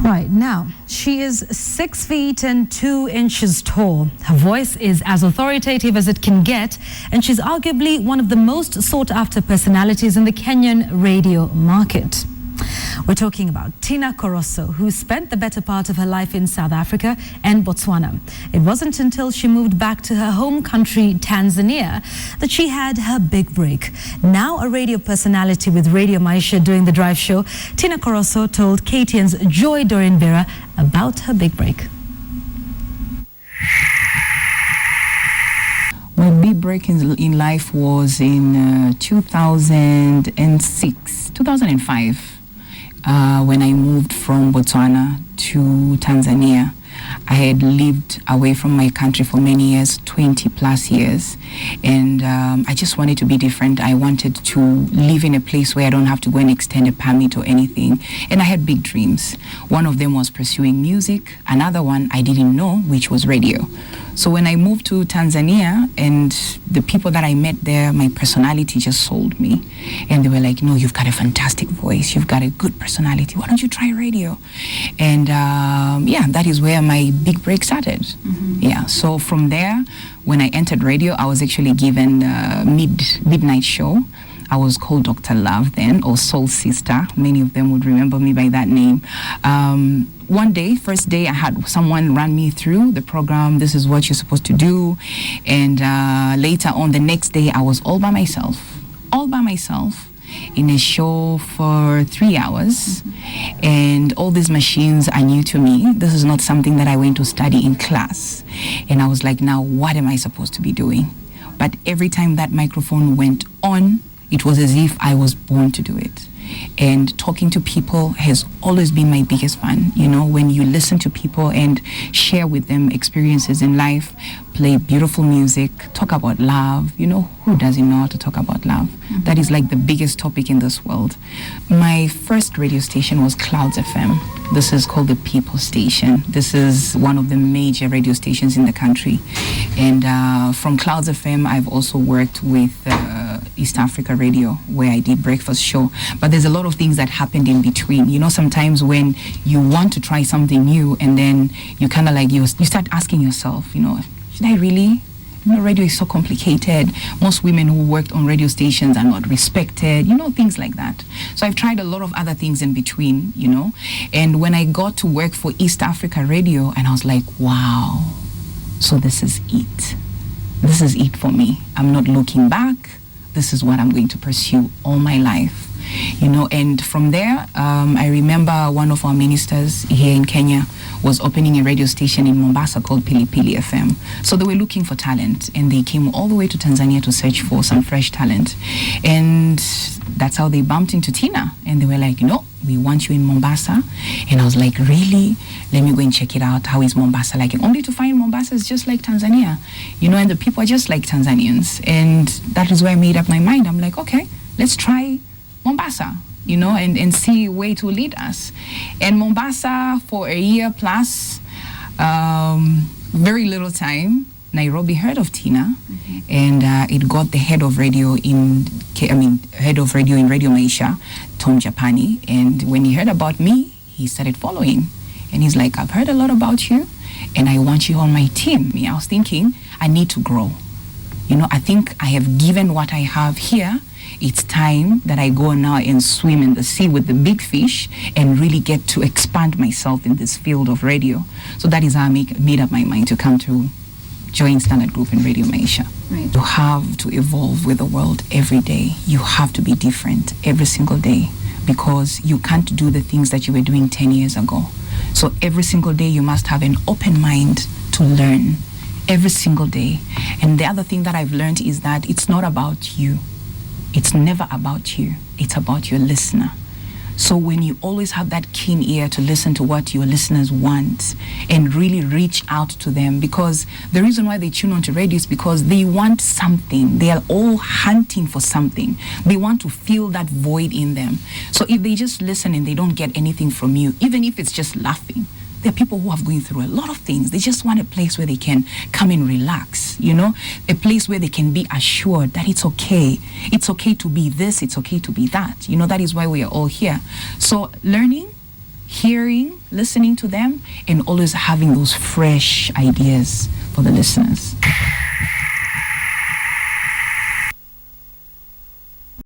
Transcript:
Right, now, she is 6 feet and 2 inches tall. Her voice is as authoritative as it can get, and she's arguably one of the most sought-after personalities in the Kenyan radio market. We're talking about Tinah Korosso, who spent the better part of her life in South Africa and Botswana. It wasn't until she moved back to her home country, Tanzania, that she had her big break. Now a radio personality with Radio Maisha doing the drive show, Tinah Korosso told KTN's Joy Dorinbera about her big break. My big break in life was in 2005. When I moved from Botswana to Tanzania. I had lived away from my country for many years, 20 plus years, and I just wanted to be different. I wanted to live in a place where I don't have to go and extend a permit or anything, and I had big dreams. One of them was pursuing music, another one I didn't know, which was radio. So when I moved to Tanzania, and the people that I met there, my personality just sold me. And they were like, no, you've got a fantastic voice. You've got a good personality. Why don't you try radio? And yeah, that is where my big break started. Yeah, so from there, when I entered radio, I was actually given a midnight show. I was called Dr. Love then, or Soul Sister. Many of them would remember me by that name. One day, first day, I had someone run me through the program. This is what you're supposed to do. And later on, the next day, I was all by myself in a show for 3 hours. And all these machines are new to me. This is not something that I went to study in class. And I was like, now, what am I supposed to be doing? But every time that microphone went on, it was as if I was born to do it. And talking to people has always been my biggest fun. You know, when you listen to people and share with them experiences in life, play beautiful music, talk about love. You know, who doesn't know how to talk about love? That is like the biggest topic in this world. My first radio station was Clouds FM. This is called the People Station. This is one of the major radio stations in the country. And from Clouds FM, I've also worked with East Africa Radio, where I did breakfast show. But there's a lot of things that happened in between. You know, sometimes when you want to try something new, and then you kind of like, you start asking yourself, you know, should I really? You know, radio is so complicated. Most women who worked on radio stations are not respected, you know, things like that. So I've tried a lot of other things in between, you know. And when I got to work for East Africa Radio, and I was like, wow, so this is it. This is it for me. I'm not looking back. This is what I'm going to pursue all my life. You know, and from there, I remember one of our ministers here in Kenya was opening a radio station in Mombasa called Pilipili FM. So they were looking for talent, and they came all the way to Tanzania to search for some fresh talent. And that's how they bumped into Tinah, and they were like, no, we want you in Mombasa. And I was like, really? Let me go and check it out. How is Mombasa like? And only to find Mombasa is just like Tanzania, you know, and the people are just like Tanzanians. And that is where I made up my mind. I'm like, okay, let's try Mombasa, you know, and see where it will lead us. And Mombasa for a year plus, very little time, Nairobi heard of Tinah, and it got the head of radio in Radio Maisha, Tom Japani. And when he heard about me, he started following. And he's like, I've heard a lot about you, and I want you on my team. I was thinking, I need to grow. You know, I think I have given what I have here. It's time that I go now and swim in the sea with the big fish and really get to expand myself in this field of radio. So that is how I made up my mind to come to join Standard Group in Radio Maisha. Right. You have to evolve with the world every day. You have to be different every single day, because you can't do the things that you were doing 10 years ago. So every single day you must have an open mind to learn every single day. And the other thing that I've learned is that it's not about you. It's never about you. It's about your listener. So when you always have that keen ear to listen to what your listeners want and really reach out to them, because the reason why they tune on to radio is because they want something. They are all hunting for something. They want to fill that void in them. So if they just listen and they don't get anything from you, even if it's just laughing, there are people who are going through a lot of things. They just want a place where they can come and relax, you know, a place where they can be assured that it's okay. It's okay to be this, it's okay to be that. You know, that is why we are all here. So learning hearing, listening to them, and always having those fresh ideas for the listeners.